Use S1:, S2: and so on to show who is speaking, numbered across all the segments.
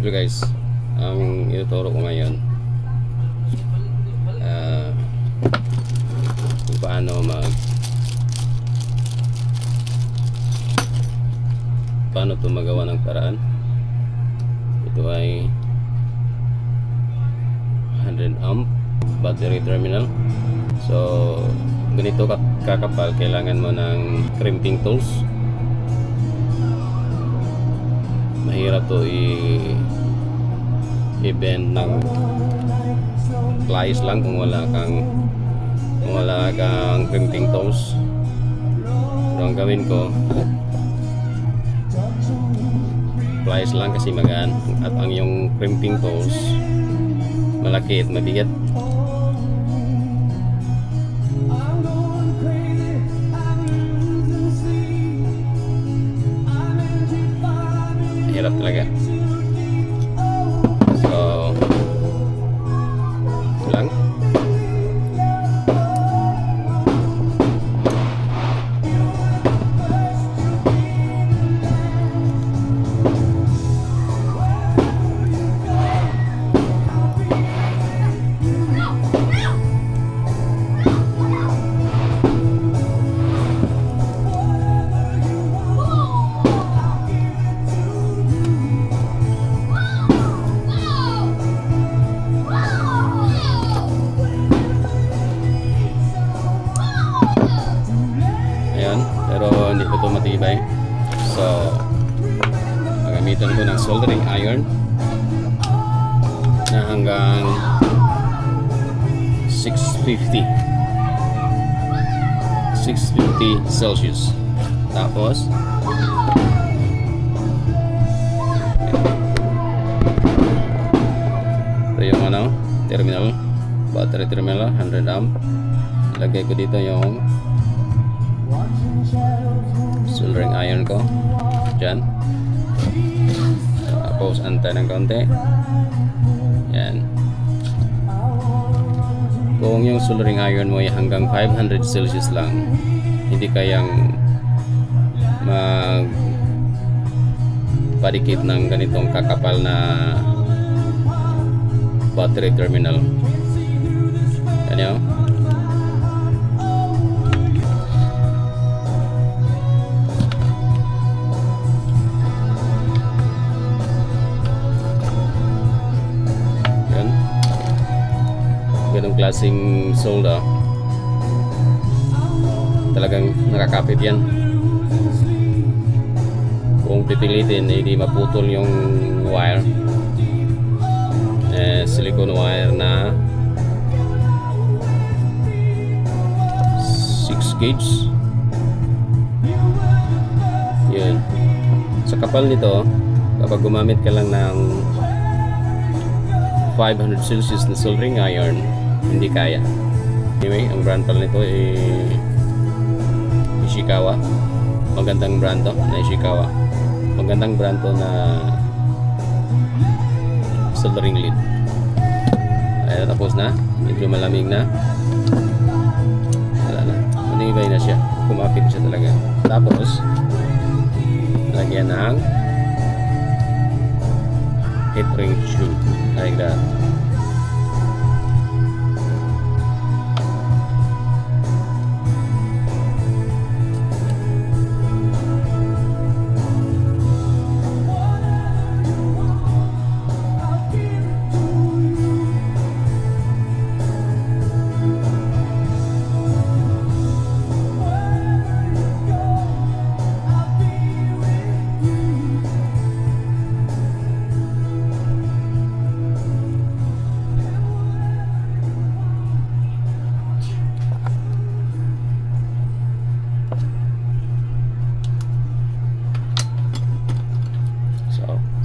S1: Hello guys, ang ituturo ko ngayon kung paano ito magawa ng paraan. Ito ay 100 amp battery terminal. So ganito kakapal, kailangan mo ng crimping tools. Mahirap to i-bend ng pliers lang kung wala kang crimping tools. So ang gawin ko, pliers lang kasi magaan, at ang yung crimping tools malaki at mabigat. Hirap talaga. So ito lang. Pero hindi ko ito matibay, so gagamitan ko ng soldering iron na hanggang 650 Celsius. Tapos ito yung terminal, battery terminal 100 amp. Lagay ko dito yung soldering iron ko dyan. Tapos antay ng konti. Yan. Kung yung soldering iron mo ay hanggang 500 Celsius lang, hindi kayang magpadikit ng ganitong kakapal na battery terminal. Yan yun. Ganong klaseng solder, talagang nakakapit yan. Kung pipilitin, hindi maputol yung wire. Silicone wire na 6 gauge. Yun. Sa kapal nito, kapag gumamit ka lang ng 500 Celsius na soldering iron, hindi kaya. Anyway, ang brand pala nito ay Ishikawa. Magandang brand to na Ishikawa. Magandang brand to na soldering lead. Ay, tapos na. Medyo malamig na. Wala na. Manibay na siya. Kumapit siya talaga. Tapos lagyan ng heat ring tube like that.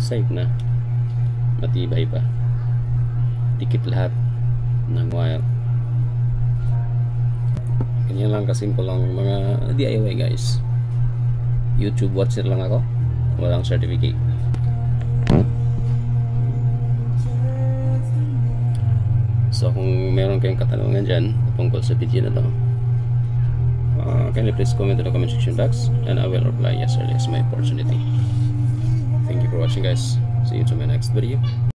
S1: Safe na, matibay pa, dikit lahat ng wire. Ganyan lang kasimple lang mga DIY guys. YouTube watcher lang ako, walang certificate. So kung meron kayong katanungan dyan tungkol sa video na to, kindly please comment in the comment section box and I will reply as early as my opportunity. Thank you for watching guys. See you to my next video.